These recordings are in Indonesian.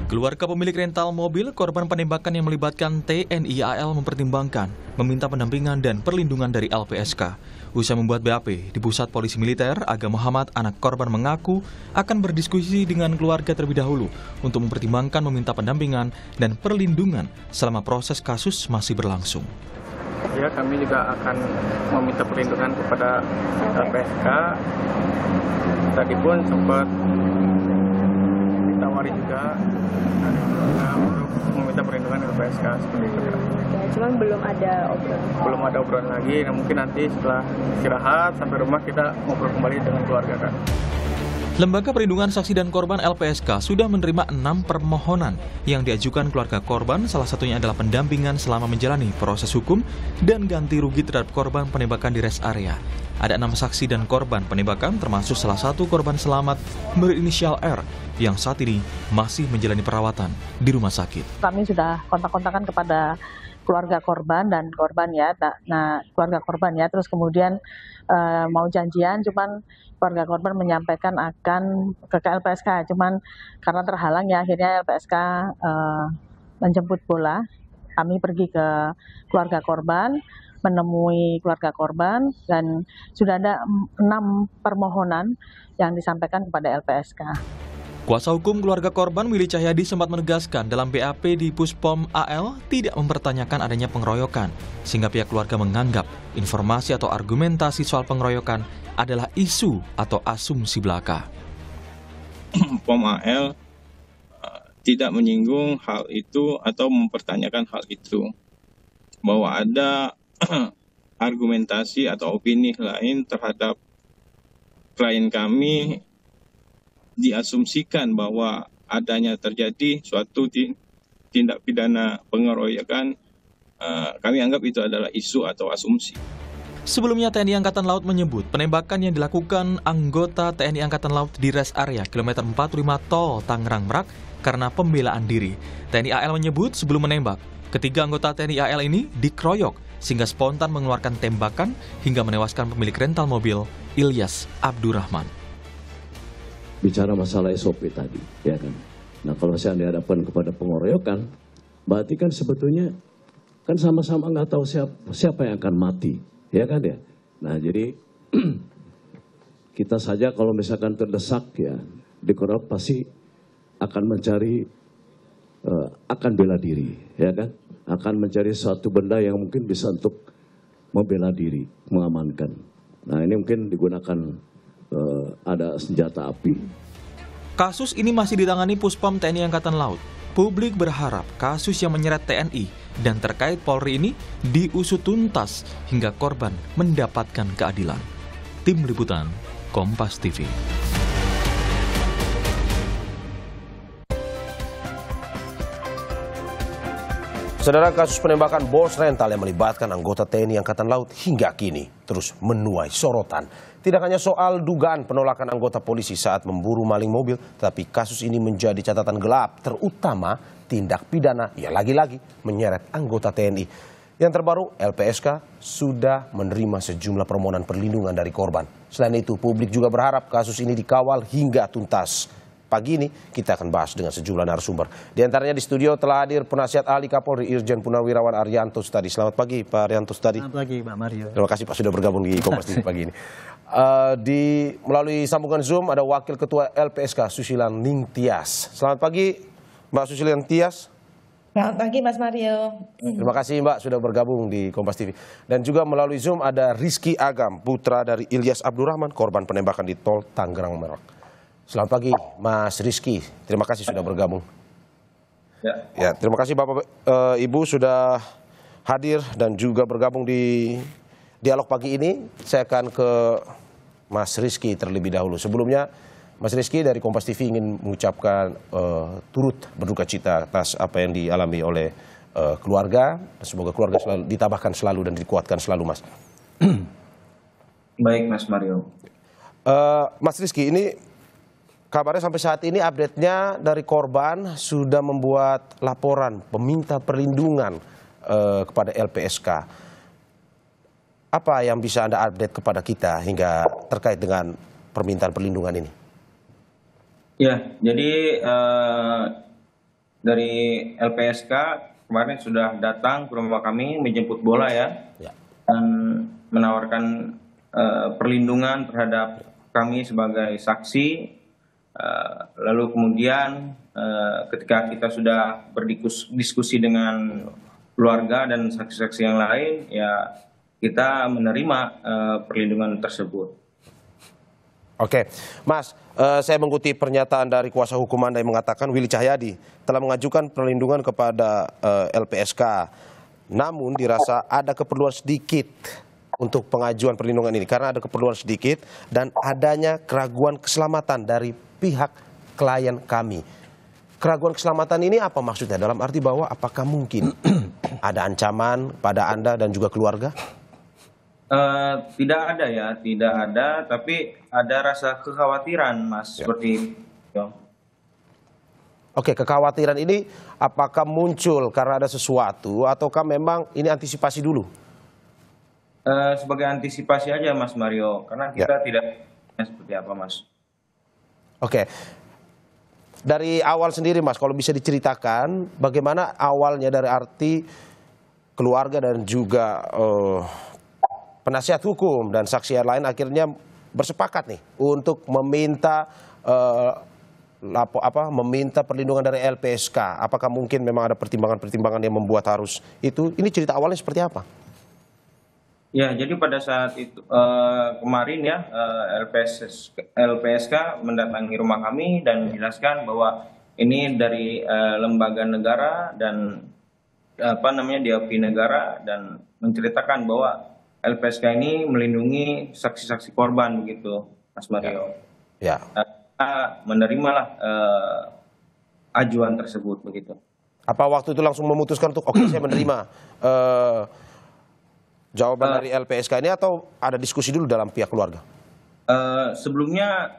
Keluarga pemilik rental mobil korban penembakan yang melibatkan TNI AL mempertimbangkan meminta pendampingan dan perlindungan dari LPSK. Usai membuat BAP di Pusat Polisi Militer, Aga Muhammad, anak korban mengaku akan berdiskusi dengan keluarga terlebih dahulu untuk mempertimbangkan meminta pendampingan dan perlindungan selama proses kasus masih berlangsung. Ya, kami juga akan meminta perlindungan kepada LPSK. Tadi pun sempat ditawari juga untuk meminta perlindungan LPSK seperti itu. Ya, cuman belum ada obrolan. Belum ada obrolan lagi. Nah, mungkin nanti setelah istirahat sampai rumah kita ngobrol kembali dengan keluarga kan. Lembaga Perlindungan Saksi dan Korban LPSK sudah menerima 6 permohonan yang diajukan keluarga korban, salah satunya adalah pendampingan selama menjalani proses hukum dan ganti rugi terhadap korban penembakan di rest area. Ada 6 saksi dan korban penembakan, termasuk salah satu korban selamat berinisial R yang saat ini masih menjalani perawatan di rumah sakit. Kami sudah kontak-kontakan kepada keluarga korban dan korban ya. Nah, keluarga korban ya, terus kemudian mau janjian, cuman keluarga korban menyampaikan akan ke LPSK, cuman karena terhalang ya akhirnya LPSK menjemput bola. Kami pergi ke keluarga korban, menemui keluarga korban, dan sudah ada 6 permohonan yang disampaikan kepada LPSK. Kuasa hukum keluarga korban Willy Cahyadi sempat menegaskan dalam BAP di Puspom AL tidak mempertanyakan adanya pengeroyokan, sehingga pihak keluarga menganggap informasi atau argumentasi soal pengeroyokan adalah isu atau asumsi belaka. POM AL tidak menyinggung hal itu atau mempertanyakan hal itu, bahwa ada argumentasi atau opini lain terhadap klien kami diasumsikan bahwa adanya terjadi suatu tindak pidana pengeroyokan. Kami anggap itu adalah isu atau asumsi. Sebelumnya TNI Angkatan Laut menyebut penembakan yang dilakukan anggota TNI Angkatan Laut di rest area kilometer 45 Tol Tangerang Merak karena pembelaan diri. TNI AL menyebut sebelum menembak, ketiga anggota TNI AL ini dikeroyok sehingga spontan mengeluarkan tembakan hingga menewaskan pemilik rental mobil Ilyas Abdurrahman. Bicara masalah SOP tadi, ya kan. Nah, kalau saya dihadapkan kepada pengeroyokan, berarti kan sebetulnya kan sama-sama nggak tahu siapa yang akan mati, ya kan ya. Nah, jadi kita saja kalau misalkan terdesak ya, dikeroyok pasti akan mencari, akan bela diri, ya kan. Akan mencari suatu benda yang mungkin bisa untuk membela diri, mengamankan. Nah, ini mungkin digunakan ada senjata api. Kasus ini masih ditangani Puspom TNI Angkatan Laut. Publik berharap kasus yang menyeret TNI dan terkait Polri ini diusut tuntas hingga korban mendapatkan keadilan. Tim Liputan, Kompas TV. Saudara, kasus penembakan bos rental yang melibatkan anggota TNI Angkatan Laut hingga kini terus menuai sorotan. Tidak hanya soal dugaan penolakan anggota polisi saat memburu maling mobil, tetapi kasus ini menjadi catatan gelap, terutama tindak pidana yang lagi-lagi menyeret anggota TNI. Yang terbaru, LPSK sudah menerima sejumlah permohonan perlindungan dari korban. Selain itu, publik juga berharap kasus ini dikawal hingga tuntas. Pagi ini kita akan bahas dengan sejumlah narasumber. Di antaranya di studio telah hadir penasihat ahli Kapolri Irjen Purnawirawan Arianto Sutadi. Selamat pagi Pak Arianto Sutadi. Selamat pagi Pak Mario. Terima kasih Pak sudah bergabung di Kompas TV pagi ini. Melalui sambungan Zoom ada Wakil Ketua LPSK Susilan Ningtyas. Selamat pagi Mbak Susilan Ningtyas. Selamat pagi Mas Mario. Terima kasih Mbak sudah bergabung di Kompas TV. Dan juga melalui Zoom ada Rizky Agam, putra dari Ilyas Abdurrahman, korban penembakan di Tol Tangerang Merak. Selamat pagi Mas Rizky, terima kasih sudah bergabung. Ya, terima kasih Bapak Ibu sudah hadir dan juga bergabung di dialog pagi ini. Saya akan ke Mas Rizky terlebih dahulu. Sebelumnya Mas Rizky dari Kompas TV ingin mengucapkan turut berduka cita atas apa yang dialami oleh keluarga. Semoga keluarga selalu ditabahkan selalu dan dikuatkan selalu, Mas. Baik Mas Mario. Mas Rizky, ini kabarnya sampai saat ini update-nya dari korban sudah membuat laporan peminta perlindungan kepada LPSK. Apa yang bisa Anda update kepada kita hingga terkait dengan permintaan perlindungan ini? Ya, jadi dari LPSK kemarin sudah datang ke rumah kami menjemput bola ya, dan menawarkan perlindungan terhadap kami sebagai saksi. Lalu kemudian ketika kita sudah berdiskusi dengan keluarga dan saksi-saksi yang lain, ya kita menerima perlindungan tersebut. Oke, Mas, saya mengutip pernyataan dari kuasa hukum Anda yang mengatakan Willy Cahyadi telah mengajukan perlindungan kepada LPSK. Namun dirasa ada keperluan sedikit untuk pengajuan perlindungan ini karena ada keperluan sedikit dan adanya keraguan keselamatan dari pihak klien kami. Keraguan keselamatan ini apa maksudnya? Dalam arti bahwa apakah mungkin ada ancaman pada Anda dan juga keluarga? Tidak ada ya, tidak ada, tapi ada rasa kekhawatiran, Mas, seperti itu. Oke, kekhawatiran ini apakah muncul karena ada sesuatu ataukah memang ini antisipasi dulu? Sebagai antisipasi aja, Mas Mario, karena kita tidak seperti apa, Mas. Oke, dari awal sendiri, Mas, kalau bisa diceritakan bagaimana awalnya dari arti keluarga dan juga penasihat hukum dan saksi yang lain akhirnya bersepakat nih untuk meminta meminta perlindungan dari LPSK. Apakah mungkin memang ada pertimbangan-pertimbangan yang membuat harus itu? Ini cerita awalnya seperti apa? Ya, jadi pada saat itu kemarin ya LPSK mendatangi rumah kami dan menjelaskan bahwa ini dari lembaga negara dan diakui negara, dan menceritakan bahwa LPSK ini melindungi saksi-saksi korban begitu, Mas Mario. Ya. Menerimalah ajuan tersebut begitu. Apa waktu itu langsung memutuskan untuk oke, saya menerima jawaban dari LPSK ini, atau ada diskusi dulu dalam pihak keluarga? Sebelumnya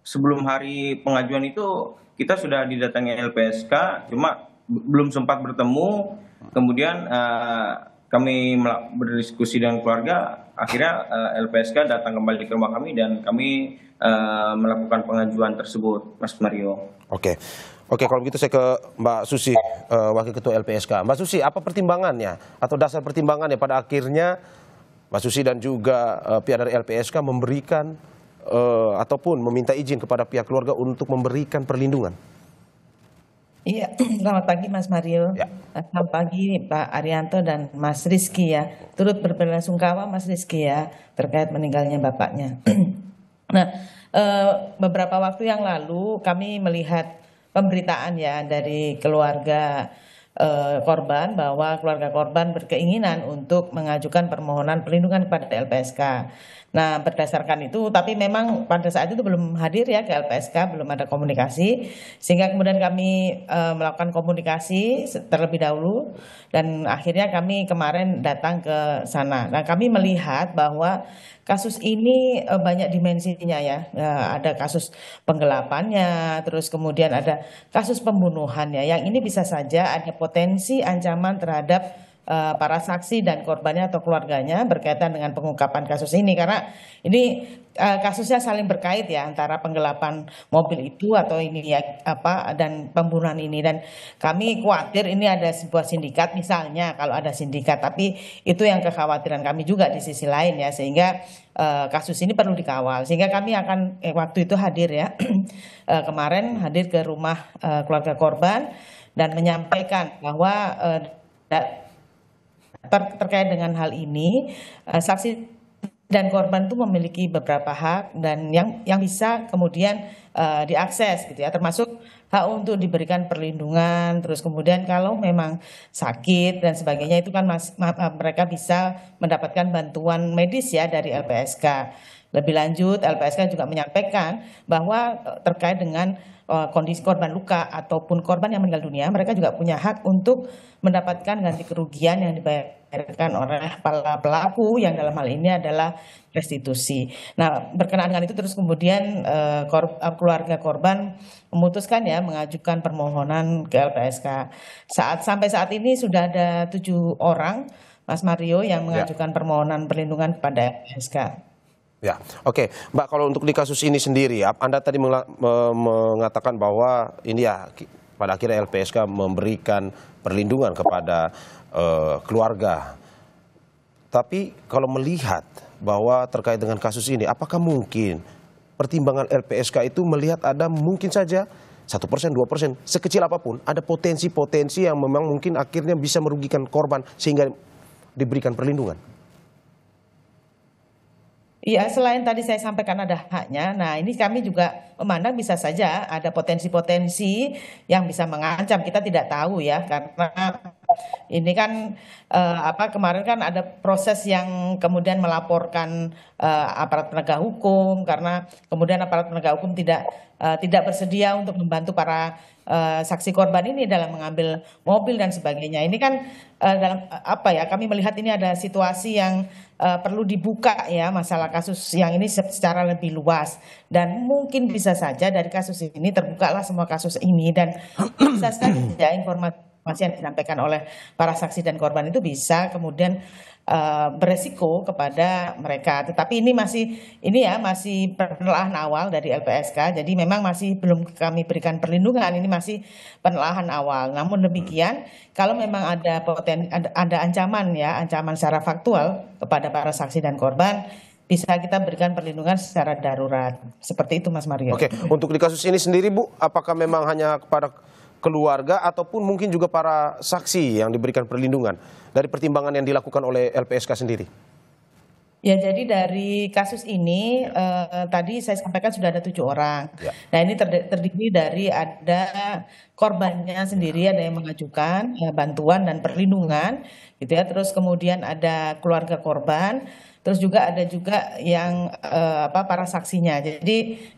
sebelum hari pengajuan itu kita sudah didatangi LPSK, cuma belum sempat bertemu. Kemudian kami berdiskusi dengan keluarga, akhirnya LPSK datang kembali ke rumah kami dan kami melakukan pengajuan tersebut, Mas Mario. Oke, kalau begitu saya ke Mbak Susi, Wakil Ketua LPSK. Mbak Susi, apa pertimbangannya atau dasar pertimbangannya pada akhirnya Mbak Susi dan juga pihak dari LPSK memberikan ataupun meminta izin kepada pihak keluarga untuk memberikan perlindungan? Iya, selamat pagi Mas Mario. Ya. Selamat pagi Pak Arianto dan Mas Rizky ya. Turut berbelasungkawa Mas Rizky ya terkait meninggalnya bapaknya. Nah, beberapa waktu yang lalu kami melihat pemberitaan ya dari keluarga korban bahwa keluarga korban berkeinginan untuk mengajukan permohonan perlindungan kepada LPSK. Nah, berdasarkan itu, tapi memang pada saat itu belum hadir ya ke LPSK, belum ada komunikasi, sehingga kemudian kami melakukan komunikasi terlebih dahulu, dan akhirnya kami kemarin datang ke sana. Nah, kami melihat bahwa kasus ini banyak dimensinya ya. Ada kasus penggelapannya, terus kemudian ada kasus pembunuhannya. Yang ini bisa saja ada potensi ancaman terhadap para saksi dan korbannya atau keluarganya berkaitan dengan pengungkapan kasus ini, karena ini kasusnya saling berkait ya antara penggelapan mobil itu atau ini ya dan pembunuhan ini, dan kami khawatir ini ada sebuah sindikat misalnya, kalau ada sindikat, tapi itu yang kekhawatiran kami juga di sisi lain ya, sehingga kasus ini perlu dikawal, sehingga kami akan waktu itu hadir ya kemarin hadir ke rumah keluarga korban dan menyampaikan bahwa terkait dengan hal ini, saksi dan korban itu memiliki beberapa hak dan yang bisa kemudian diakses gitu ya, termasuk hak untuk diberikan perlindungan, terus kemudian kalau memang sakit dan sebagainya itu kan mereka bisa mendapatkan bantuan medis ya dari LPSK. Lebih lanjut, LPSK juga menyampaikan bahwa terkait dengan kondisi korban luka ataupun korban yang meninggal dunia, mereka juga punya hak untuk mendapatkan ganti kerugian yang dibayarkan oleh para pelaku yang dalam hal ini adalah restitusi. Nah, berkenaan dengan itu terus kemudian keluarga korban memutuskan ya mengajukan permohonan ke LPSK. Sampai saat ini sudah ada 7 orang, Mas Mario, yang mengajukan permohonan perlindungan kepada LPSK. Ya, oke, Mbak, kalau untuk di kasus ini sendiri, Anda tadi mengatakan bahwa ini ya pada akhirnya LPSK memberikan perlindungan kepada keluarga. Tapi kalau melihat bahwa terkait dengan kasus ini, apakah mungkin pertimbangan LPSK itu melihat ada mungkin saja 1%, 2%, sekecil apapun, ada potensi-potensi yang memang mungkin akhirnya bisa merugikan korban sehingga diberikan perlindungan? Iya, selain tadi saya sampaikan ada haknya, nah ini kami juga memandang bisa saja ada potensi-potensi yang bisa mengancam. Kita tidak tahu ya, karena ini kan kemarin kan ada proses yang kemudian melaporkan aparat penegak hukum, karena kemudian aparat penegak hukum tidak bersedia untuk membantu para saksi korban ini dalam mengambil mobil dan sebagainya. Ini kan dalam kami melihat ini ada situasi yang perlu dibuka ya, masalah kasus yang ini secara lebih luas, dan mungkin bisa saja dari kasus ini terbukalah semua kasus ini, dan bisa saja informasi yang disampaikan oleh para saksi dan korban itu bisa kemudian beresiko kepada mereka. Tetapi ini masih penelaahan awal dari LPSK, jadi memang masih belum kami berikan perlindungan, ini masih penelaahan awal. Namun demikian, kalau memang ada ancaman secara faktual kepada para saksi dan korban, bisa kita berikan perlindungan secara darurat. Seperti itu, Mas Mario. Oke, untuk di kasus ini sendiri, Bu, apakah memang hanya kepada keluarga ataupun mungkin juga para saksi yang diberikan perlindungan dari pertimbangan yang dilakukan oleh LPSK sendiri? Ya, jadi dari kasus ini tadi saya sampaikan sudah ada 7 orang. Ya. Nah, ini terdiri dari ada korbannya sendiri, ada yang mengajukan bantuan dan perlindungan, gitu ya. Terus kemudian ada keluarga korban, terus juga ada yang para saksinya. Jadi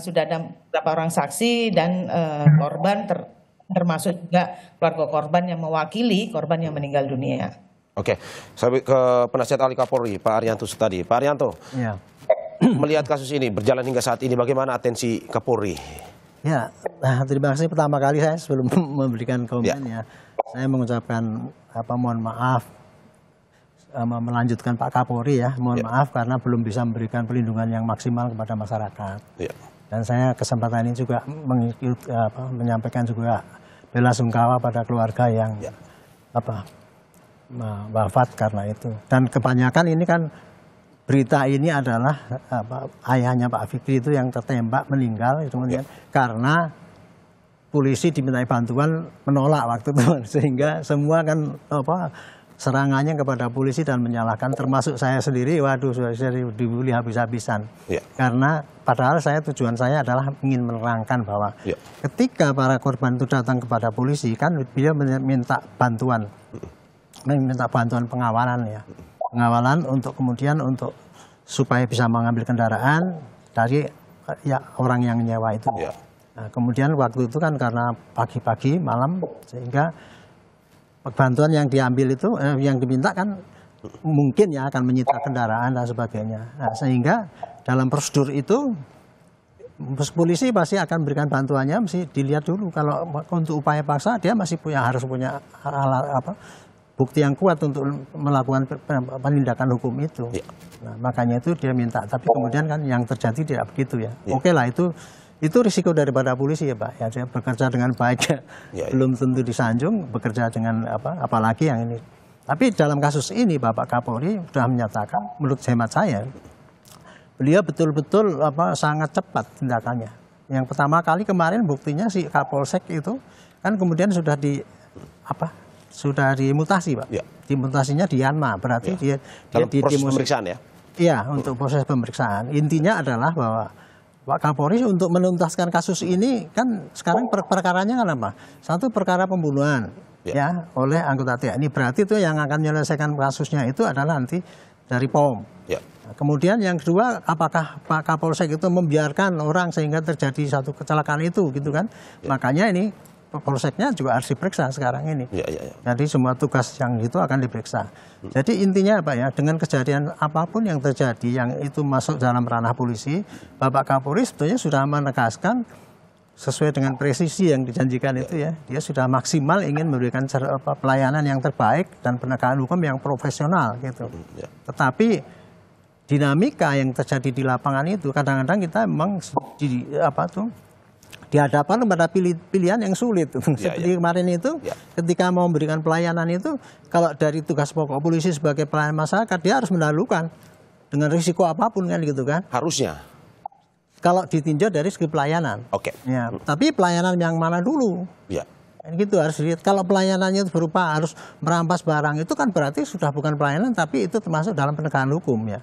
sudah ada beberapa orang saksi dan korban termasuk juga keluarga korban yang mewakili korban yang meninggal dunia. Oke, saya ke penasihat ahli Kapolri, Pak Arianto tadi. Pak Arianto, ya. Melihat kasus ini berjalan hingga saat ini, bagaimana atensi Kapolri? Ya, terima kasih pertama kali saya sebelum memberikan komen ya, saya mengucapkan mohon maaf, melanjutkan Pak Kapolri ya, mohon maaf karena belum bisa memberikan perlindungan yang maksimal kepada masyarakat. Ya. Dan saya kesempatan ini juga menyampaikan juga bela sungkawa pada keluarga yang wafat karena itu. Dan kebanyakan ini kan berita ini adalah ayahnya Pak Fikri itu yang tertembak meninggal itu karena polisi dimintai bantuan menolak waktu itu, sehingga semua kan serangannya kepada polisi dan menyalahkan, termasuk saya sendiri. Waduh, saya dibully habis-habisan. Karena padahal tujuan saya adalah ingin menerangkan bahwa ketika para korban itu datang kepada polisi kan dia minta bantuan pengawalan ya, pengawalan untuk kemudian supaya bisa mengambil kendaraan dari orang yang nyewa itu. Nah, kemudian waktu itu kan karena pagi-pagi malam, sehingga bantuan yang diambil itu yang diminta kan mungkin ya akan menyita kendaraan dan sebagainya. Nah, sehingga dalam prosedur itu polisi pasti akan berikan bantuannya, mesti dilihat dulu. Kalau untuk upaya paksa dia masih harus punya bukti yang kuat untuk melakukan penindakan hukum itu. Nah, makanya itu dia minta. Tapi kemudian kan yang terjadi tidak begitu ya. Oke lah, itu risiko daripada polisi ya Pak. Ya, dia bekerja dengan baik, belum tentu disanjung, bekerja dengan apalagi yang ini. Tapi dalam kasus ini Bapak Kapolri sudah menyatakan, menurut hemat saya, beliau betul-betul sangat cepat tindakannya. Yang pertama kali kemarin buktinya si Kapolsek itu kan kemudian sudah dimutasi Pak. Dimutasinya di Yanma, berarti dia di proses pemeriksaan ya? Iya, untuk proses pemeriksaan. Intinya adalah bahwa Pak Kapolri untuk menuntaskan kasus ini kan sekarang perkaranya kan apa? Satu perkara pembunuhan ya oleh anggota TNI. Berarti itu yang akan menyelesaikan kasusnya itu adalah nanti dari POM. Nah, kemudian yang kedua, apakah Pak Kapolsek itu membiarkan orang sehingga terjadi satu kecelakaan itu gitu kan? Makanya ini Polseknya juga harus diperiksa sekarang ini. Jadi semua tugas yang itu akan diperiksa. Jadi intinya apa ya, dengan kejadian apapun yang terjadi yang itu masuk dalam ranah polisi, Bapak Kapolri sebetulnya sudah menegaskan sesuai dengan presisi yang dijanjikan itu ya. Dia sudah maksimal ingin memberikan pelayanan yang terbaik dan penegakan hukum yang profesional gitu. Tetapi dinamika yang terjadi di lapangan itu kadang-kadang kita memang dihadapkan pada pilihan yang sulit. Seperti kemarin itu, ketika mau memberikan pelayanan itu, kalau dari tugas pokok polisi sebagai pelayan masyarakat, dia harus mendahulukan dengan risiko apapun kan gitu kan. Harusnya. Kalau ditinjau dari segi pelayanan. Ya, tapi pelayanan yang mana dulu? Ya. Gitu harus dilihat. Kalau pelayanannya itu berupa harus merampas barang, itu kan berarti sudah bukan pelayanan, tapi itu termasuk dalam penegakan hukum ya.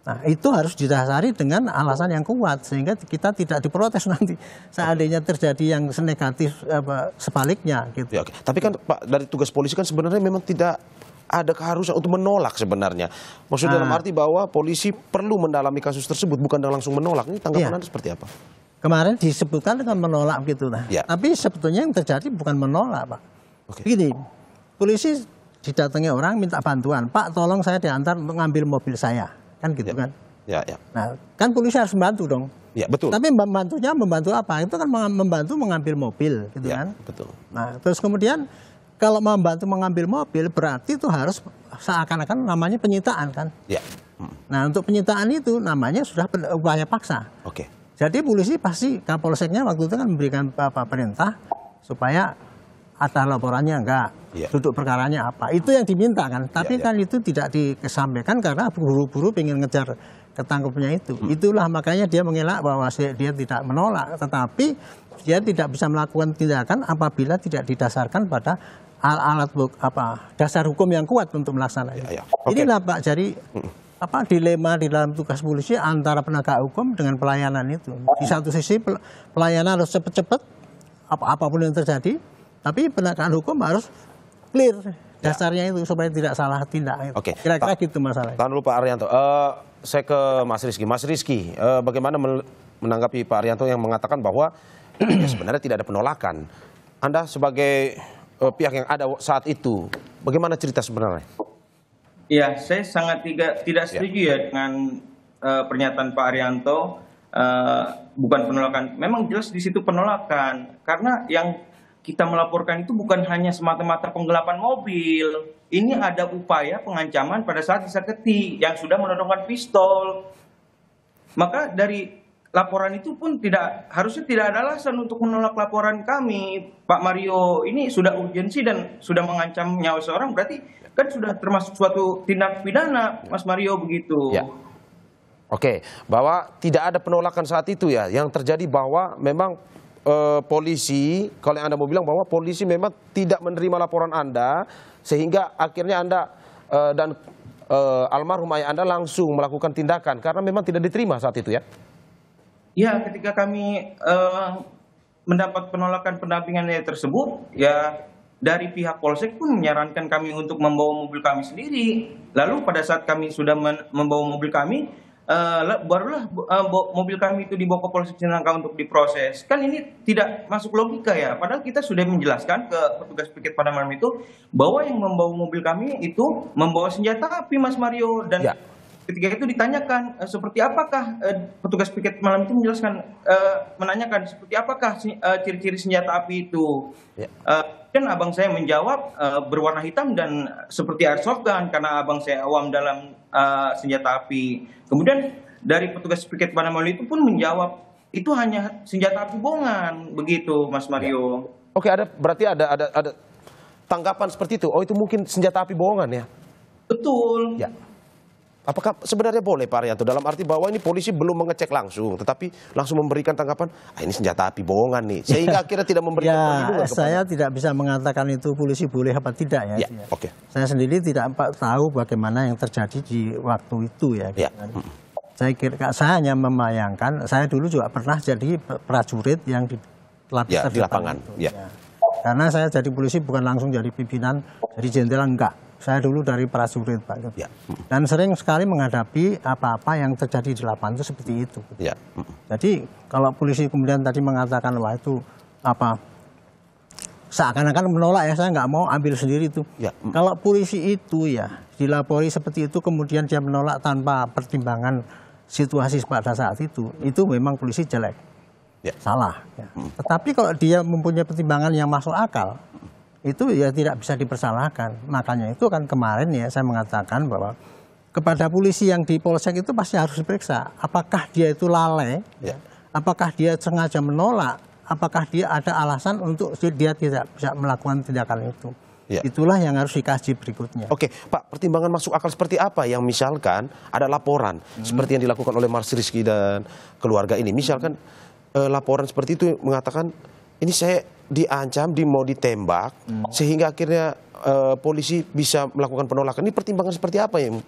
Nah, itu harus didasari dengan alasan yang kuat sehingga kita tidak diprotes nanti seandainya terjadi yang negatif sebaliknya gitu. Ya, tapi kan Pak, dari tugas polisi kan sebenarnya memang tidak ada keharusan untuk menolak sebenarnya. Maksudnya dalam arti bahwa polisi perlu mendalami kasus tersebut, bukan langsung menolak. Ini tanggapan Anda seperti apa? Kemarin disebutkan dengan menolak gitu lah. Tapi sebetulnya yang terjadi bukan menolak, Pak. Begini, polisi didatangi orang minta bantuan, Pak tolong saya diantar untuk ngambil mobil saya. Kan gitu kan. Nah, kan polisi harus membantu dong. Ya, betul. Tapi membantu apa? Itu kan membantu mengambil mobil gitu kan. Betul. Nah, terus kemudian kalau membantu mengambil mobil berarti itu harus seakan-akan namanya penyitaan kan. Nah, untuk penyitaan itu namanya sudah upaya paksa. Jadi polisi pasti Kapolseknya waktu itu kan memberikan perintah supaya ada laporannya enggak, duduk perkaranya apa. Itu yang diminta kan. Tapi kan itu tidak disampaikan karena buru-buru pengen ngejar ketangkepnya itu. Itulah makanya dia mengelak bahwa dia tidak menolak. Tetapi dia tidak bisa melakukan tindakan apabila tidak didasarkan pada alat dasar hukum yang kuat untuk melaksanakannya. Inilah Pak, jadi dilema di dalam tugas polisi antara penegak hukum dengan pelayanan itu. Di satu sisi pelayanan harus cepat-cepat apapun yang terjadi. Tapi penegakan hukum harus clear dasarnya itu supaya tidak salah tindak. Kira-kira gitu masalahnya. Tahan dulu Pak Arianto. Saya ke Mas Rizky. Mas Rizky, bagaimana menanggapi Pak Arianto yang mengatakan bahwa sebenarnya tidak ada penolakan? Anda sebagai pihak yang ada saat itu, bagaimana cerita sebenarnya? Ya, saya sangat tidak setuju ya dengan pernyataan Pak Arianto. Bukan penolakan. Memang jelas di situ penolakan. Karena yang kita melaporkan itu bukan hanya semata-mata penggelapan mobil. Ini ada upaya pengancaman pada saat disakiti yang sudah menodongkan pistol. Maka dari laporan itu pun harusnya tidak ada alasan untuk menolak laporan kami. Pak Mario ini sudah urgensi dan sudah mengancam nyawa seorang, berarti kan sudah termasuk suatu tindak pidana, Mas Mario, begitu. Bahwa tidak ada penolakan saat itu ya. Yang terjadi bahwa memang polisi, kalau yang Anda mau bilang bahwa polisi memang tidak menerima laporan Anda, sehingga akhirnya Anda dan almarhum ayah Anda langsung melakukan tindakan karena memang tidak diterima saat itu ya? Ya, ketika kami mendapat penolakan pendampingan tersebut, ya dari pihak Polsek pun menyarankan kami untuk membawa mobil kami sendiri. Lalu pada saat kami sudah membawa mobil kami, barulah mobil kami itu dibawa ke Polsek Cinangka untuk diproses. Kan ini tidak masuk logika ya. Padahal kita sudah menjelaskan ke petugas piket pada malam itu bahwa yang membawa mobil kami itu membawa senjata api, Mas Mario. Dan ketika itu ditanyakan seperti apakah petugas piket malam itu menanyakan seperti apakah ciri-ciri senjata api itu. Dan abang saya menjawab berwarna hitam dan seperti airsoft gun karena abang saya awam dalam senjata api. Kemudian dari petugas piket pada malam itu pun menjawab itu hanya senjata api bohongan, begitu Mas Mario. Berarti ada tanggapan seperti itu. Oh, itu mungkin senjata api bohongan ya? Betul. Apakah sebenarnya boleh Pak Arianto dalam arti bahwa ini polisi belum mengecek langsung, tetapi langsung memberikan tanggapan, ini senjata api bohongan nih, sehingga akhirnya tidak memberikan perlindungan kepada... Saya tidak bisa mengatakan itu polisi boleh apa tidak ya. Saya sendiri tidak tahu bagaimana yang terjadi di waktu itu ya. Saya hanya membayangkan, saya dulu juga pernah jadi prajurit yang di lapangan. Karena saya jadi polisi bukan langsung jadi pimpinan, jadi jenderal, enggak. Saya dulu dari prajurit Pak. Dan sering sekali menghadapi apa-apa yang terjadi di lapangan itu seperti itu. Jadi kalau polisi kemudian tadi mengatakan wah itu seakan-akan menolak ya, saya nggak mau ambil sendiri itu. Kalau polisi itu ya dilapori seperti itu kemudian dia menolak tanpa pertimbangan situasi pada saat itu memang polisi jelek, salah. Tetapi kalau dia mempunyai pertimbangan yang masuk akal, itu ya tidak bisa dipersalahkan. Makanya itu kan kemarin ya saya mengatakan bahwa kepada polisi yang di Polsek itu pasti harus diperiksa apakah dia itu lalai, apakah dia sengaja menolak apakah dia ada alasan untuk dia tidak bisa melakukan tindakan itu. Ya. Itulah yang harus dikaji berikutnya. Oke, Pak, pertimbangan masuk akal seperti apa yang misalkan ada laporan seperti yang dilakukan oleh Mas Rizky dan keluarga ini. Misalkan laporan seperti itu mengatakan ini saya diancam, mau ditembak, sehingga akhirnya polisi bisa melakukan penolakan. Ini pertimbangan seperti apa yang?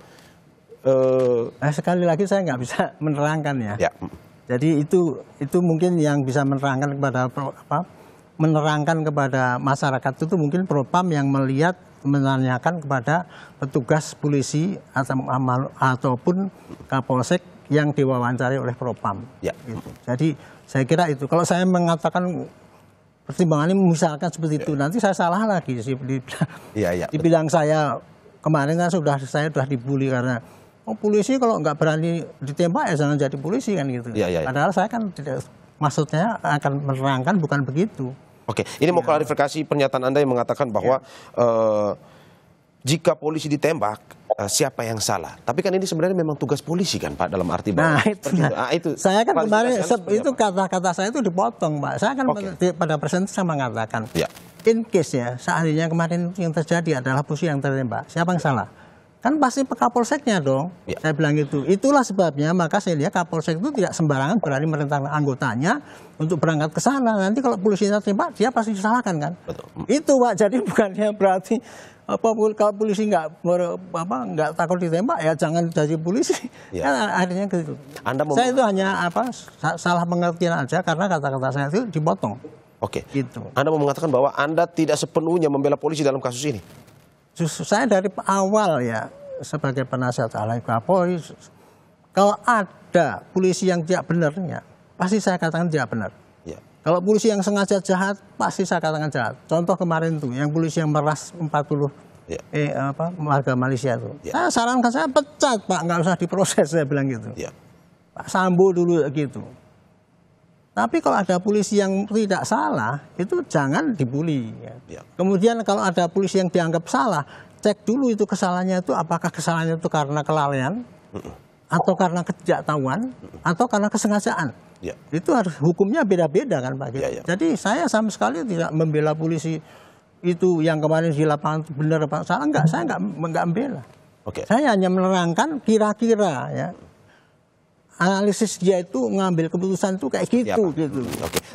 Sekali lagi saya nggak bisa menerangkan ya. Jadi itu mungkin yang bisa menerangkan kepada masyarakat itu mungkin Propam yang melihat, menanyakan kepada petugas polisi ataupun Kapolsek yang diwawancari oleh Propam. Gitu. Jadi saya kira itu. Kalau saya mengatakan pertimbangannya misalkan seperti itu, nanti saya salah lagi. Dibilang saya kemarin kan saya sudah dibully karena polisi kalau nggak berani ditembak ya jangan jadi polisi kan gitu. Padahal saya kan tidak, maksudnya akan menerangkan bukan begitu. Oke, ini mau klarifikasi pernyataan Anda yang mengatakan bahwa jika polisi ditembak, siapa yang salah? Tapi kan ini sebenarnya memang tugas polisi kan Pak, dalam arti bahwa itu. Saya kan kemarin itu kata-kata saya itu dipotong Pak. Saya kan pada presentasi saya mengatakan, in case ya, seandainya kemarin yang terjadi adalah polisi yang tertembak, siapa yang salah? Kan pasti Kapolseknya dong. Saya bilang itu. Itulah sebabnya maka saya lihat Kapolsek itu tidak sembarangan berani merintahkan anggotanya untuk berangkat ke sana. Nanti kalau polisinya tembak, dia pasti disalahkan kan. Itu Pak. Jadi bukannya berarti kalau polisi nggak takut ditembak ya jangan jadi polisi. Kan akhirnya gitu. Saya itu hanya salah pengertian aja karena kata-kata saya itu dipotong. Oke. Gitu. Anda mau mengatakan bahwa Anda tidak sepenuhnya membela polisi dalam kasus ini? Justru saya dari awal ya sebagai penasihat ahli Kapolri, kalau ada polisi yang tidak benar ya pasti saya katakan tidak benar. Kalau polisi yang sengaja jahat pasti saya katakan jahat. Contoh kemarin tuh yang polisi yang meras 40 warga Malaysia itu. Saya sarankan saya pecat Pak, nggak usah diproses, saya bilang gitu. Pak Sambo dulu gitu. Tapi kalau ada polisi yang tidak salah, itu jangan dibully. Kemudian kalau ada polisi yang dianggap salah, cek dulu itu kesalahannya itu apakah kesalahannya itu karena kelalaian, atau karena ketidaktahuan, atau karena kesengajaan. Itu harus hukumnya beda-beda kan Pak. Jadi saya sama sekali tidak membela polisi itu yang kemarin di lapangan benar apa salah, enggak, saya enggak membela. Saya hanya menerangkan kira-kira ya. Analisis dia itu ngambil keputusan itu kayak gitu.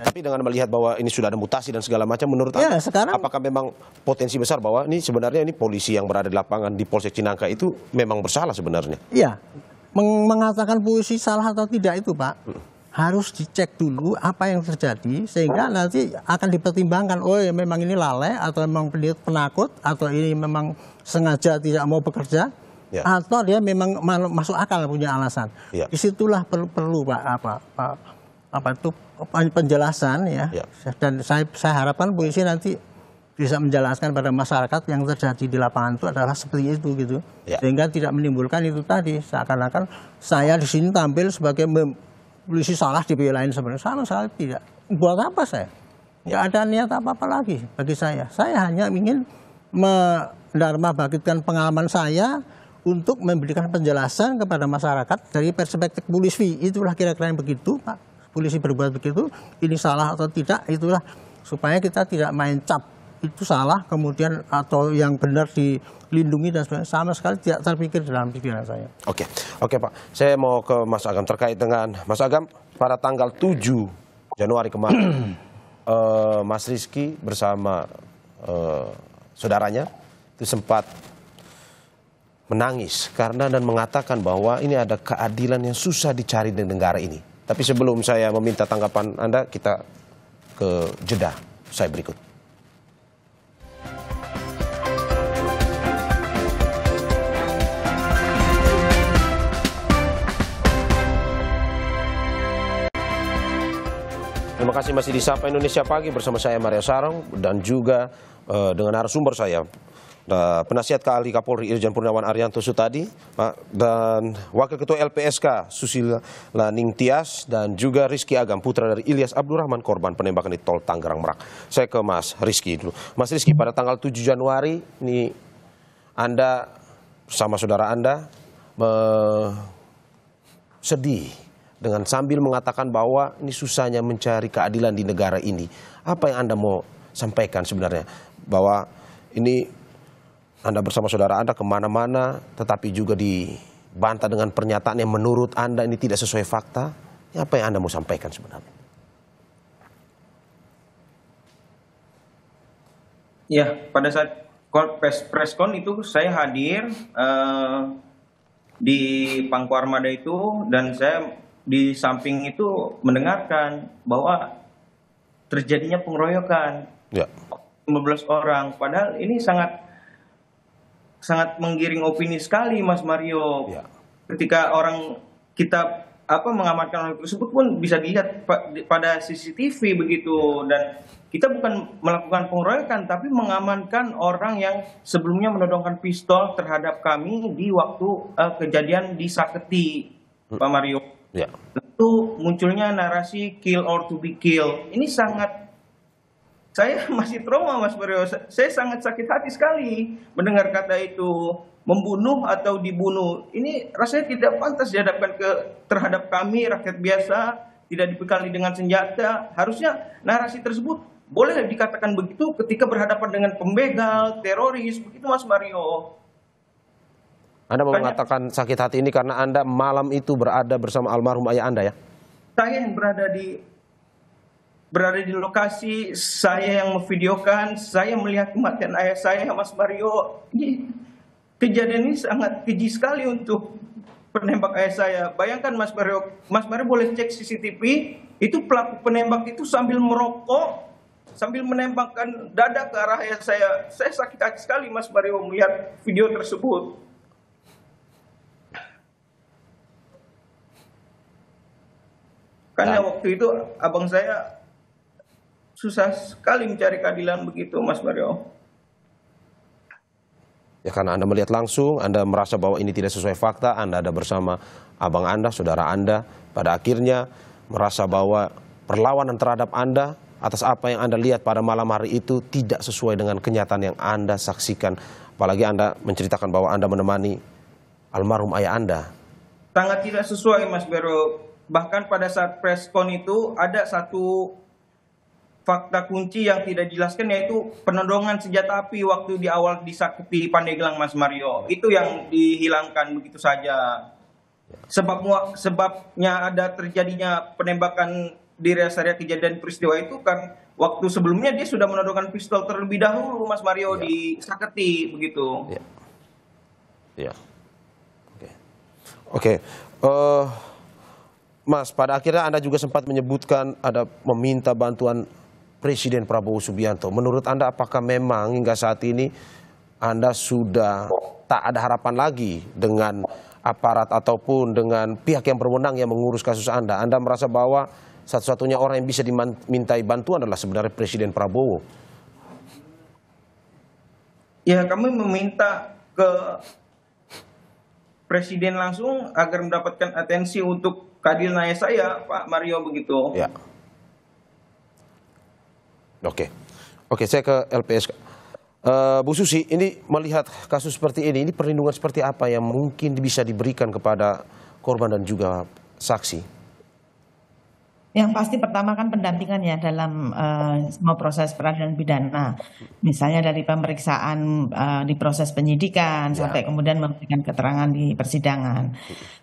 Tapi dengan melihat bahwa ini sudah ada mutasi dan segala macam, menurut Anda, apakah memang potensi besar bahwa ini sebenarnya ini polisi yang berada di lapangan di Polsek Cinangka itu memang bersalah sebenarnya? Iya, mengatakan polisi salah atau tidak itu Pak, harus dicek dulu apa yang terjadi sehingga nanti akan dipertimbangkan. Oh ya memang ini lalai atau memang penakut atau ini memang sengaja tidak mau bekerja. Atau dia memang masuk akal punya alasan. Disitulah perlu Pak itu penjelasan ya. Dan saya harapkan polisi nanti bisa menjelaskan pada masyarakat yang terjadi di lapangan itu adalah seperti itu gitu. Sehingga tidak menimbulkan itu tadi seakan-akan saya di sini tampil sebagai polisi salah dibelain sebenarnya. Sama sekali tidak. Buat apa saya? Nggak ada niat apa-apa lagi bagi saya. Saya hanya ingin bangkitkan pengalaman saya untuk memberikan penjelasan kepada masyarakat dari perspektif polisi. Itulah kira-kira yang begitu Pak. Polisi berbuat begitu, ini salah atau tidak, itulah supaya kita tidak main cap. Itu salah, kemudian atau yang benar dilindungi dan sebagainya. Sama sekali tidak terpikir dalam pikiran saya. Oke Pak. Saya mau ke Mas Agam terkait dengan Mas Agam pada tanggal 7 Januari kemarin Mas Rizky bersama saudaranya itu sempat menangis karena dan mengatakan bahwa ini ada keadilan yang susah dicari di negara ini. Tapi sebelum saya meminta tanggapan Anda, kita ke jeda usai berikut. Terima kasih masih di Sapa Indonesia Pagi bersama saya Mario Sarong dan juga dengan narasumber saya penasihat ahli Kapolri Irjen Purnawan Arianto Sutadi, dan Wakil Ketua LPSK Susila Ningtyas, dan juga Rizky Agam, putra dari Ilyas Abdurrahman, korban penembakan di Tol Tangerang Merak. Saya ke Mas Rizky dulu. Mas Rizky, pada tanggal 7 Januari ini Anda bersama saudara Anda sedih dengan sambil mengatakan bahwa ini susahnya mencari keadilan di negara ini. Apa yang Anda mau sampaikan sebenarnya? Bahwa ini Anda bersama saudara Anda kemana-mana, tetapi juga dibantah dengan pernyataan yang menurut Anda ini tidak sesuai fakta. Apa yang Anda mau sampaikan sebenarnya? Ya, pada saat preskon itu saya hadir di Pangku Armada itu, dan saya di samping itu mendengarkan bahwa terjadinya pengeroyokan 15 orang. Padahal ini sangat menggiring opini sekali, Mas Mario. Ketika orang kita mengamankan orang tersebut pun bisa dilihat pada CCTV begitu, dan kita bukan melakukan pengeroyokan tapi mengamankan orang yang sebelumnya menodongkan pistol terhadap kami di waktu kejadian di Saketi, Pak Mario. Lalu munculnya narasi kill or to be killed. Ini saya masih trauma, Mas Mario. Saya sangat sakit hati sekali mendengar kata itu, membunuh atau dibunuh. Ini rasanya tidak pantas dihadapkan terhadap kami rakyat biasa, tidak dibekali dengan senjata. Harusnya narasi tersebut boleh dikatakan begitu ketika berhadapan dengan pembegal, teroris, begitu Mas Mario. Anda mau mengatakan sakit hati ini karena Anda malam itu berada bersama almarhum ayah Anda ya? Saya yang berada di lokasi, saya yang memvideokan, saya melihat kematian ayah saya, Mas Mario. Kejadian ini sangat keji sekali untuk penembak ayah saya. Bayangkan Mas Mario boleh cek CCTV, itu pelaku penembak itu sambil merokok, sambil menembakkan dada ke arah ayah saya. Saya sakit hati sekali, Mas Mario, melihat video tersebut. Karena waktu itu abang saya susah sekali mencari keadilan begitu, Mas Mario. Ya, karena Anda melihat langsung, Anda merasa bahwa ini tidak sesuai fakta, Anda ada bersama abang Anda, saudara Anda, pada akhirnya merasa bahwa perlawanan terhadap Anda atas apa yang Anda lihat pada malam hari itu tidak sesuai dengan kenyataan yang Anda saksikan. Apalagi Anda menceritakan bahwa Anda menemani almarhum ayah Anda. Sangat tidak sesuai, Mas Mario. Bahkan pada saat preskon itu ada satu fakta kunci yang tidak dijelaskan, yaitu penodongan senjata api waktu di awal di Sakti Pandeglang, Mas Mario. Itu yang dihilangkan begitu saja. Sebabnya ada terjadinya penembakan di rest area kejadian peristiwa itu kan waktu sebelumnya dia sudah menodongkan pistol terlebih dahulu, Mas Mario, di Sakti begitu. Oke. Mas, pada akhirnya Anda juga sempat menyebutkan ada meminta bantuan Presiden Prabowo Subianto. Menurut Anda apakah memang hingga saat ini Anda sudah tak ada harapan lagi dengan aparat ataupun dengan pihak yang berwenang yang mengurus kasus Anda? Anda merasa bahwa satu-satunya orang yang bisa dimintai bantuan adalah sebenarnya Presiden Prabowo? Ya, kami meminta ke Presiden langsung agar mendapatkan atensi untuk keadilan ayah saya, Pak Mario, begitu. Ya. Oke, saya ke LPSK. Bu Susi, ini melihat kasus seperti ini perlindungan seperti apa yang mungkin bisa diberikan kepada korban dan juga saksi? Yang pasti pertama kan pendampingan ya dalam semua proses peradilan pidana. Misalnya dari pemeriksaan di proses penyidikan sampai kemudian memberikan keterangan di persidangan.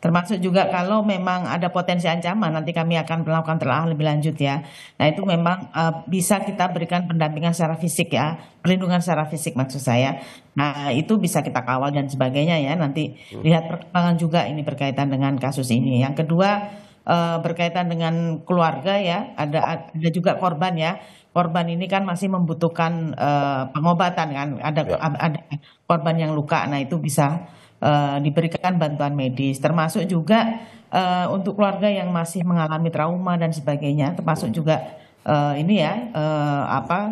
Termasuk juga kalau memang ada potensi ancaman, nanti kami akan melakukan telah lebih lanjut ya. Nah itu memang bisa kita berikan pendampingan secara fisik ya, perlindungan secara fisik maksud saya. Nah itu bisa kita kawal dan sebagainya ya, nanti lihat perkembangan juga ini berkaitan dengan kasus ini. Yang kedua, berkaitan dengan keluarga ya, ada juga korban ya. Korban ini kan masih membutuhkan pengobatan kan, ada korban yang luka, nah itu bisa diberikan bantuan medis. Termasuk juga untuk keluarga yang masih mengalami trauma dan sebagainya, termasuk juga ini ya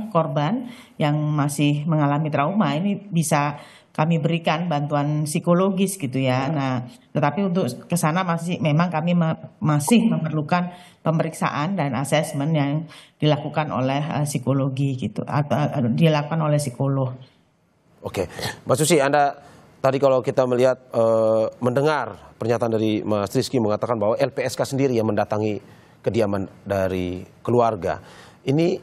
korban yang masih mengalami trauma ini bisa kami berikan bantuan psikologis gitu ya. Nah, tetapi untuk ke sana memang kami masih memerlukan pemeriksaan dan asesmen yang dilakukan oleh psikologi gitu, atau dilakukan oleh psikolog. Oke, Mbak Susi, Anda tadi kalau kita melihat mendengar pernyataan dari Mas Rizky mengatakan bahwa LPSK sendiri yang mendatangi kediaman dari keluarga. Ini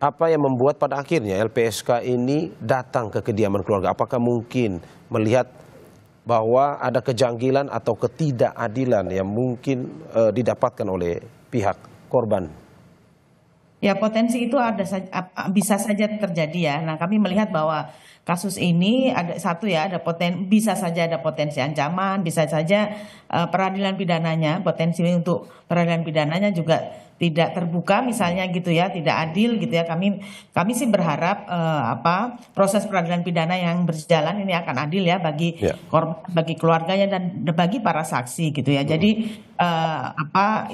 apa yang membuat pada akhirnya LPSK ini datang ke kediaman keluarga? Apakah mungkin melihat bahwa ada kejanggalan atau ketidakadilan yang mungkin didapatkan oleh pihak korban? Ya, potensi itu bisa saja terjadi ya. Nah, kami melihat bahwa kasus ini ada bisa saja ada potensi ancaman, bisa saja peradilan pidananya, potensi untuk peradilan pidananya juga tidak terbuka misalnya gitu ya, tidak adil gitu ya. Kami sih berharap proses peradilan pidana yang berjalan ini akan adil ya bagi korban, bagi keluarganya dan bagi para saksi gitu ya. Jadi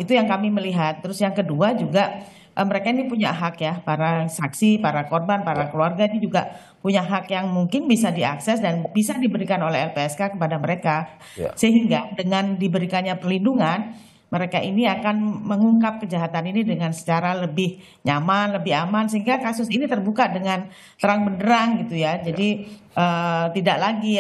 itu yang kami melihat. Terus yang kedua juga mereka ini punya hak ya, para saksi, para korban, para keluarga ini juga punya hak yang mungkin bisa diakses dan bisa diberikan oleh LPSK kepada mereka. Sehingga dengan diberikannya perlindungan, mereka ini akan mengungkap kejahatan ini dengan secara lebih nyaman, lebih aman, sehingga kasus ini terbuka dengan terang benderang gitu ya. Jadi tidak lagi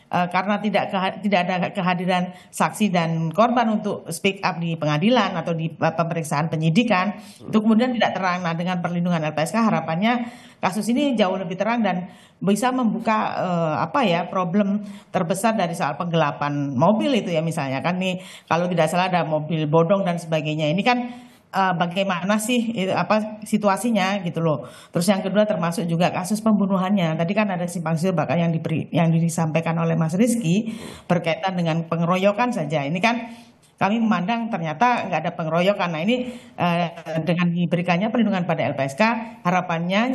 karena tidak ada kehadiran saksi dan korban untuk speak up di pengadilan atau di pemeriksaan penyidikan, itu kemudian tidak terang. Nah, dengan perlindungan LPSK harapannya kasus ini jauh lebih terang dan bisa membuka problem terbesar dari soal penggelapan mobil itu ya, misalnya kan nih kalau tidak salah ada mobil bodong dan sebagainya. Ini kan bagaimana sih situasinya gitu loh. Terus yang kedua termasuk juga kasus pembunuhannya. Tadi kan ada simpang siur bahkan yang disampaikan oleh Mas Rizky berkaitan dengan pengeroyokan saja. Ini kan kami memandang ternyata nggak ada pengeroyokan. Nah ini dengan diberikannya perlindungan pada LPSK, harapannya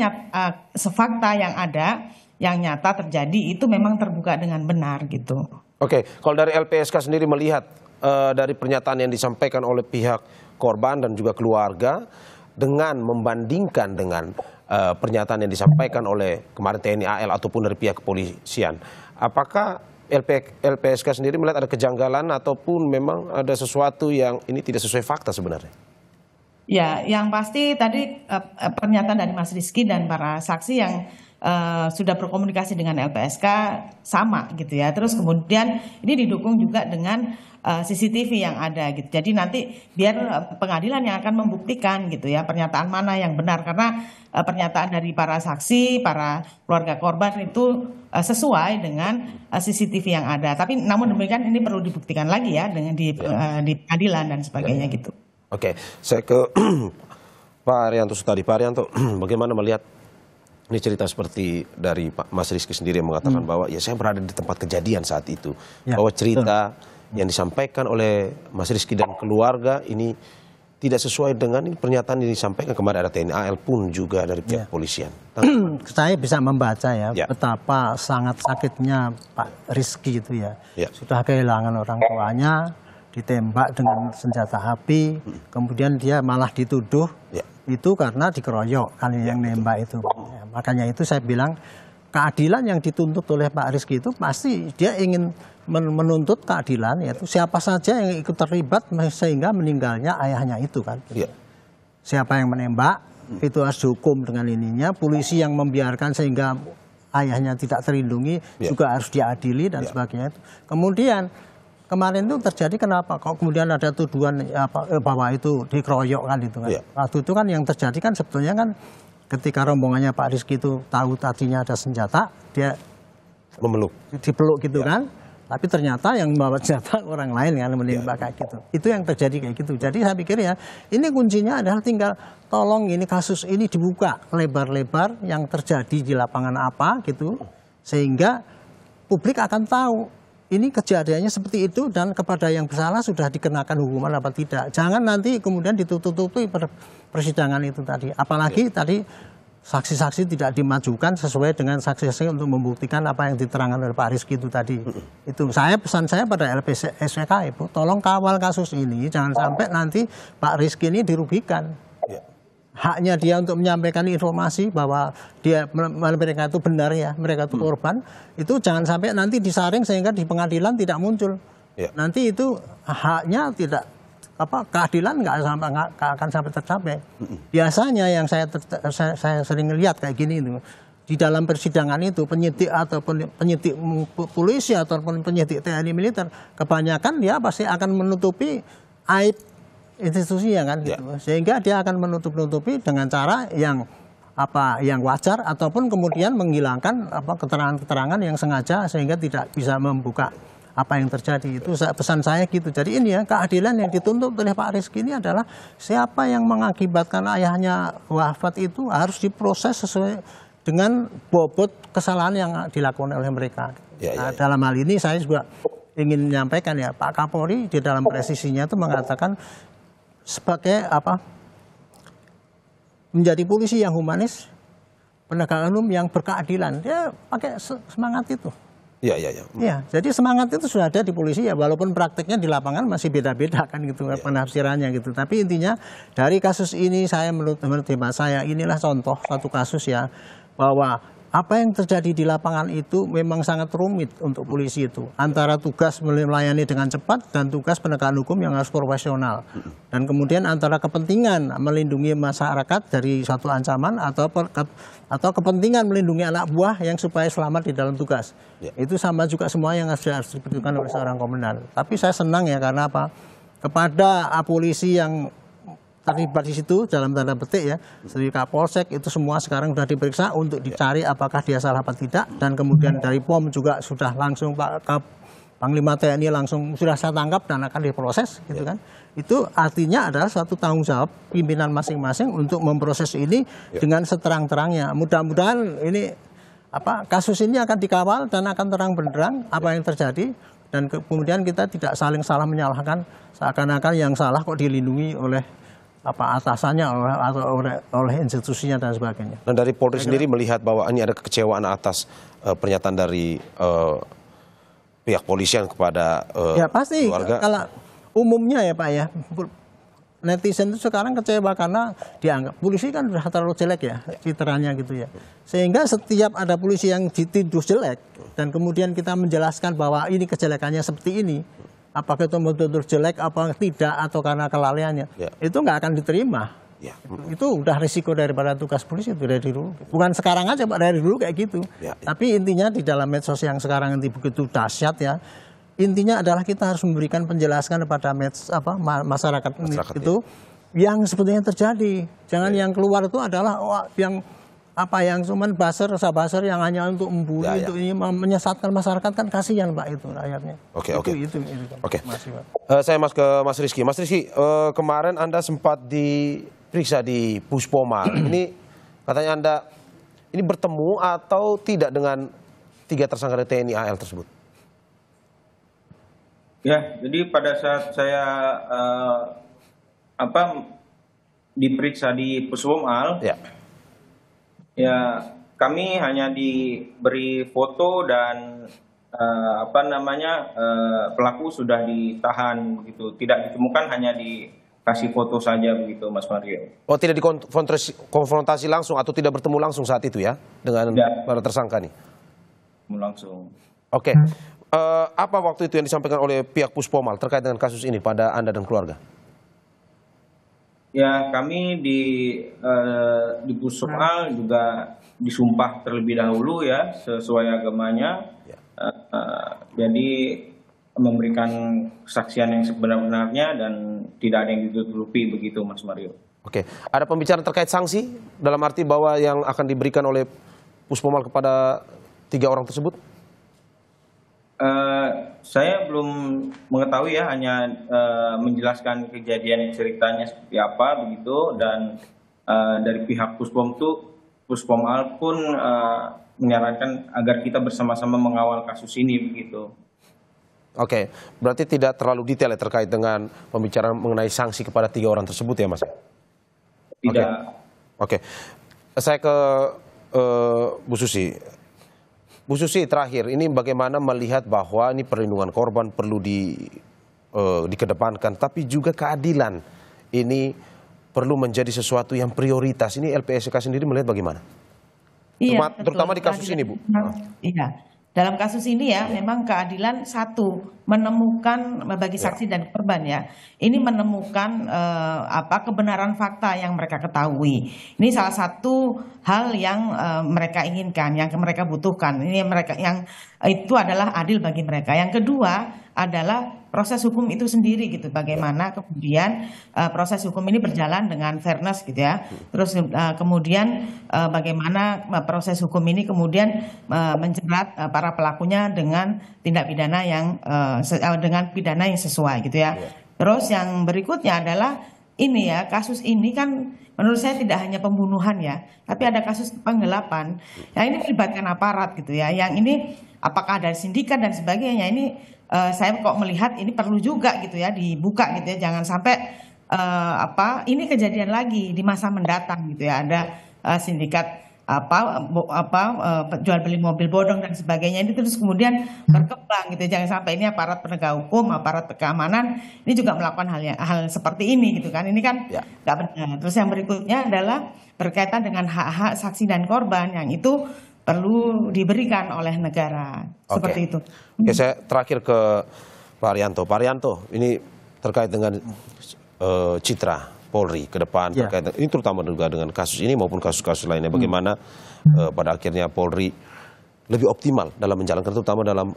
sefakta yang ada, yang nyata terjadi itu memang terbuka dengan benar gitu. Oke, kalau dari LPSK sendiri melihat dari pernyataan yang disampaikan oleh pihak korban dan juga keluarga dengan membandingkan dengan pernyataan yang disampaikan oleh kemarin TNI AL ataupun dari pihak kepolisian, apakah LPSK sendiri melihat ada kejanggalan ataupun memang ada sesuatu yang ini tidak sesuai fakta sebenarnya? Ya, yang pasti tadi pernyataan dari Mas Rizky dan para saksi yang sudah berkomunikasi dengan LPSK sama gitu ya. Terus kemudian ini didukung juga dengan CCTV yang ada gitu. Jadi nanti biar pengadilan yang akan membuktikan gitu ya pernyataan mana yang benar, karena pernyataan dari para saksi, para keluarga korban itu sesuai dengan CCTV yang ada. Tapi namun demikian ini perlu dibuktikan lagi ya dengan di pengadilan dan sebagainya gitu. Oke, saya ke Pak Arianto tadi. Pak Arianto, bagaimana melihat ini cerita seperti dari Pak Mas Rizky sendiri yang mengatakan bahwa ya saya berada di tempat kejadian saat itu, bahwa cerita yang disampaikan oleh Mas Rizky dan keluarga ini tidak sesuai dengan pernyataan yang disampaikan kemarin ada TNI AL pun juga dari pihak kepolisian. Saya bisa membaca ya betapa sangat sakitnya Pak Rizky itu ya. Sudah kehilangan orang tuanya, ditembak dengan senjata api, kemudian dia malah dituduh itu karena dikeroyok kan yang nembak itu. Makanya itu saya bilang keadilan yang dituntut oleh Pak Rizky itu pasti dia ingin menuntut keadilan, yaitu siapa saja yang ikut terlibat sehingga meninggalnya ayahnya itu kan. Siapa yang menembak itu harus dihukum dengan ininya. Polisi yang membiarkan sehingga ayahnya tidak terlindungi juga harus diadili dan sebagainya. Kemudian kemarin itu terjadi kenapa? Kok kemudian ada tuduhan bahwa itu dikeroyok kan itu kan. Waktu itu kan yang terjadi kan sebetulnya kan ketika rombongannya Pak Rizky itu tahu tadinya ada senjata, dia dipeluk gitu kan. Tapi ternyata yang membawa senjata orang lain kan menembak kayak gitu. Itu yang terjadi kayak gitu. Jadi saya pikir ya ini kuncinya adalah tinggal tolong ini kasus ini dibuka lebar-lebar yang terjadi di lapangan apa gitu. Sehingga publik akan tahu ini kejadiannya seperti itu dan kepada yang bersalah sudah dikenakan hukuman apa tidak. Jangan nanti kemudian ditutup-tutupi persidangan itu tadi. Apalagi tadi saksi-saksi tidak dimajukan sesuai dengan saksi-saksi untuk membuktikan apa yang diterangkan oleh Pak Rizky itu tadi. Itu pesan saya pada LPSK itu, tolong kawal kasus ini, jangan sampai nanti Pak Rizky ini dirugikan. Haknya dia untuk menyampaikan informasi bahwa mereka itu benar ya, mereka itu korban, itu jangan sampai nanti disaring sehingga di pengadilan tidak muncul. Nanti itu haknya tidak keadilan nggak akan sampai tercapai. Biasanya yang saya sering lihat kayak gini itu di dalam persidangan itu penyidik ataupun penyidik polisi ataupun penyidik TNI militer, kebanyakan dia pasti akan menutupi aib institusinya kan gitu. Sehingga dia akan menutupi dengan cara yang wajar ataupun kemudian menghilangkan keterangan-keterangan yang sengaja sehingga tidak bisa membuka apa yang terjadi. Itu pesan saya gitu. Jadi ini ya, keadilan yang dituntut oleh Pak Rizky ini adalah siapa yang mengakibatkan ayahnya wafat itu harus diproses sesuai dengan bobot kesalahan yang dilakukan oleh mereka. Dalam hal ini saya juga ingin menyampaikan ya, Pak Kapolri di dalam presisinya itu mengatakan sebagai menjadi polisi yang humanis, penegak hukum yang berkeadilan. Dia pakai semangat itu. Ya, jadi semangat itu sudah ada di polisi ya, walaupun prakteknya di lapangan masih beda-beda kan gitu penafsirannya gitu. Tapi intinya dari kasus ini menurut hemat saya inilah contoh satu kasus ya, bahwa apa yang terjadi di lapangan itu memang sangat rumit untuk polisi itu. Antara tugas melayani dengan cepat dan tugas penegakan hukum yang harus profesional. Dan kemudian antara kepentingan melindungi masyarakat dari suatu ancaman atau kepentingan melindungi anak buah yang supaya selamat di dalam tugas. Itu sama juga semua yang harus diperhitungkan oleh seorang komandan. Tapi saya senang ya karena apa? Kepada polisi yang terlibat di situ dalam tanda petik ya, dari Kapolsek itu semua sekarang sudah diperiksa untuk dicari apakah dia salah apa tidak, dan kemudian dari POM juga sudah langsung Pak Panglima TNI langsung sudah saya tangkap dan akan diproses gitu kan. Itu artinya adalah suatu tanggung jawab pimpinan masing-masing untuk memproses ini dengan seterang-terangnya. Mudah-mudahan ini kasus ini akan dikawal dan akan terang benderang apa yang terjadi, dan kemudian kita tidak saling salah menyalahkan seakan-akan yang salah kok dilindungi oleh atasannya atau oleh institusinya dan sebagainya. Dan dari Polri sendiri melihat bahwa ini ada kekecewaan atas pernyataan dari pihak polisian kepada ya pasti keluarga. Kalau umumnya ya Pak ya, netizen itu sekarang kecewa karena dianggap polisi kan sudah terlalu jelek ya citranya gitu ya. Sehingga setiap ada polisi yang dituduh jelek dan kemudian kita menjelaskan bahwa ini kejelekannya seperti ini, apakah itu betul-betul jelek apa tidak atau karena kelalaiannya, itu nggak akan diterima. Itu udah risiko daripada tugas polisi itu dari dulu. Bukan sekarang aja Pak, dari dulu kayak gitu. Tapi intinya di dalam medsos yang sekarang ini begitu dahsyat ya, intinya adalah kita harus memberikan penjelasan kepada masyarakat itu yang sebetulnya terjadi. Jangan yang keluar itu adalah yang cuman buzzer yang hanya untuk membuli, untuk ini menyesatkan masyarakat, kan kasihan Pak itu rakyatnya. Oke. Saya ke Mas Rizky. Mas Rizky, kemarin Anda sempat diperiksa di Puspomal. Ini katanya Anda ini bertemu atau tidak dengan 3 tersangka dari TNI AL tersebut? Ya, jadi pada saat saya diperiksa di Puspomal, ya kami hanya diberi foto dan pelaku sudah ditahan begitu, tidak ditemukan, hanya dikasih foto saja begitu Mas Mario. Oh, tidak dikonfrontasi langsung atau tidak bertemu langsung saat itu ya dengan para tersangka nih? Langsung. Oke. Apa waktu itu yang disampaikan oleh pihak Puspomal terkait dengan kasus ini pada Anda dan keluarga? Ya, kami di Puspomal juga disumpah terlebih dahulu ya sesuai agamanya. Jadi memberikan kesaksian yang sebenar-benarnya dan tidak ada yang ditutupi begitu Mas Mario. Oke, ada pembicaraan terkait sanksi dalam arti bahwa yang akan diberikan oleh Puspomal kepada 3 orang tersebut? Saya belum mengetahui ya, hanya menjelaskan kejadian ceritanya seperti apa begitu, dan dari pihak Puspomal pun menyarankan agar kita bersama-sama mengawal kasus ini begitu. Oke, berarti tidak terlalu detail ya terkait dengan pembicaraan mengenai sanksi kepada 3 orang tersebut ya Mas? Tidak. Oke. Saya ke Bu Susi. Bu Susi, terakhir ini bagaimana melihat bahwa ini perlindungan korban perlu dikedepankan, tapi juga keadilan ini perlu menjadi sesuatu yang prioritas. Ini LPSK sendiri melihat bagaimana? Iya, terutama di kasus ini, Bu. Iya. dalam kasus ini ya memang keadilan satu menemukan bagi saksi dan korban ya. Ini menemukan kebenaran fakta yang mereka ketahui. Ini salah satu hal yang mereka inginkan, yang mereka butuhkan. Ini yang itu adalah adil bagi mereka. Yang kedua adalah proses hukum itu sendiri gitu. Bagaimana kemudian proses hukum ini berjalan dengan fairness gitu ya. Terus kemudian bagaimana proses hukum ini kemudian menjerat para pelakunya dengan tindak pidana yang dengan pidana yang sesuai gitu ya. Terus yang berikutnya adalah ini ya, kasus ini kan menurut saya tidak hanya pembunuhan ya, tapi ada kasus penggelapan. Yang ini melibatkan aparat gitu ya. Yang ini apakah ada sindikat dan sebagainya, ini saya kok melihat ini perlu juga gitu ya dibuka gitu ya. Jangan sampai ini kejadian lagi di masa mendatang gitu ya. Ada sindikat jual beli mobil bodong dan sebagainya, ini terus kemudian berkembang gitu. Jangan sampai ini aparat penegak hukum, aparat keamanan ini juga melakukan hal seperti ini gitu kan. Ini kan nggak benar. Terus yang berikutnya adalah berkaitan dengan hak-hak saksi dan korban yang itu perlu diberikan oleh negara. Seperti itu. Oke, saya terakhir ke Pak Arianto. Pak Arianto, ini terkait dengan citra Polri ke depan, terkait ini terutama juga dengan kasus ini maupun kasus-kasus lainnya, bagaimana pada akhirnya Polri lebih optimal dalam menjalankan, terutama dalam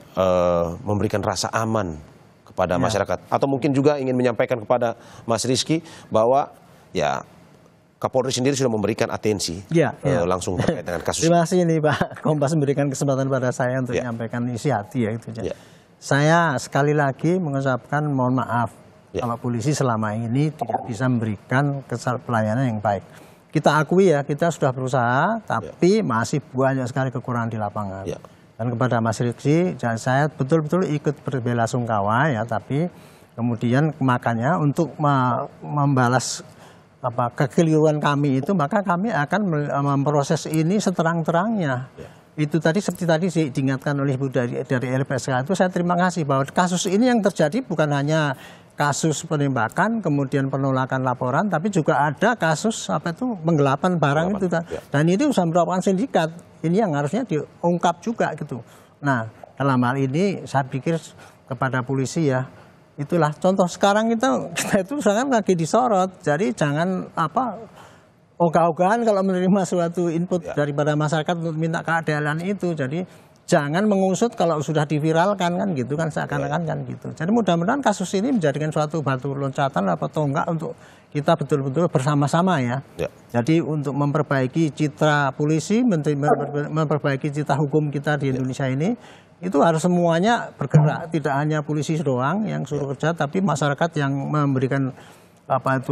memberikan rasa aman kepada masyarakat, atau mungkin juga ingin menyampaikan kepada Mas Rizky bahwa ya Kapolri sendiri sudah memberikan atensi langsung terkait dengan kasus. Terima kasih ini Pak Kompas memberikan kesempatan pada saya untuk menyampaikan isi hati ya itu. Saya sekali lagi mengucapkan mohon maaf kalau polisi selama ini tidak bisa memberikan pelayanan yang baik. Kita akui ya, kita sudah berusaha, tapi masih banyak sekali kekurangan di lapangan. Dan kepada Mas Rizky, saya betul-betul ikut berbelasungkawa ya, tapi kemudian makanya untuk membalas kekeliruan kami itu, maka kami akan memproses ini seterang-terangnya. Itu tadi seperti tadi diingatkan oleh Ibu dari LPSK itu, saya terima kasih bahwa kasus ini yang terjadi bukan hanya kasus penembakan, kemudian penolakan laporan, tapi juga ada kasus penggelapan barang itu. Dan itu sudah merupakan sindikat. Ini yang harusnya diungkap juga gitu. Nah, dalam hal ini saya pikir kepada polisi ya, itulah contoh sekarang kita itu sekarang lagi disorot. Jadi jangan ogah-ogahan kalau menerima suatu input daripada masyarakat untuk minta keadilan itu. Jadi jangan mengusut kalau sudah diviralkan kan gitu kan, seakan-akan kan gitu. Jadi mudah-mudahan kasus ini menjadikan suatu batu loncatan atau enggak untuk kita betul-betul bersama-sama ya. Jadi untuk memperbaiki citra polisi, memperbaiki citra hukum kita di Indonesia ini, itu harus semuanya bergerak, tidak hanya polisi doang yang suruh kerja, tapi masyarakat yang memberikan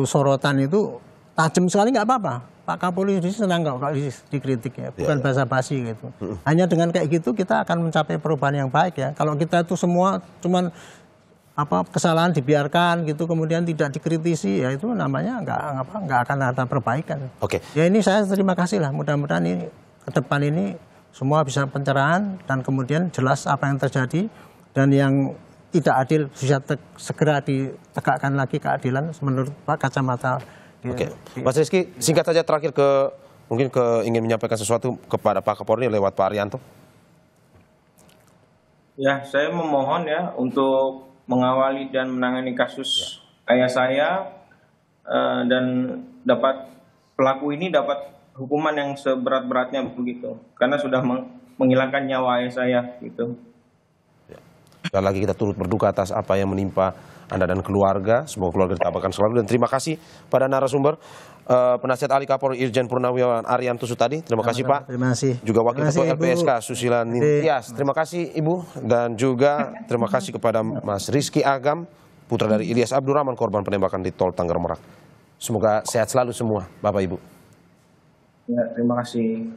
sorotan itu tajam sekali nggak apa-apa. Pak Kapolri senang kalau dikritik ya, bukan basa-basi gitu. Hanya dengan kayak gitu kita akan mencapai perubahan yang baik ya. Kalau kita itu semua cuman kesalahan dibiarkan gitu, kemudian tidak dikritisi, ya itu namanya nggak akan ada perbaikan. Ya ini saya terima kasih lah. Mudah-mudahan ini ke depan ini semua bisa pencerahan dan kemudian jelas apa yang terjadi, dan yang tidak adil bisa segera ditegakkan lagi keadilan menurut Pak kacamata. Mas Rizky, singkat saja terakhir mungkin ingin menyampaikan sesuatu kepada Pak Kapolri lewat Pak Arianto. Ya, saya memohon ya untuk mengawali dan menangani kasus ayah saya dan pelaku ini dapat hukuman yang seberat-beratnya begitu, karena sudah menghilangkan nyawa ayah saya gitu. Sekali lagi kita turut berduka atas apa yang menimpa Anda dan keluarga. Semoga keluarga ditabarkan selalu, dan terima kasih pada narasumber Penasihat Ahli Kapolri Irjen Purnawiawan Arianto Sutadi. Terima kasih Pak. Terima kasih. Juga Wakil Ketua LPSK Susila Nintias. Terima kasih Ibu, dan juga terima kasih kepada Mas Rizky Agam, putra dari Ilyas Abdurrahman, korban penembakan di Tol Tanggerang Merak. Semoga sehat selalu semua Bapak Ibu. Ya, terima kasih.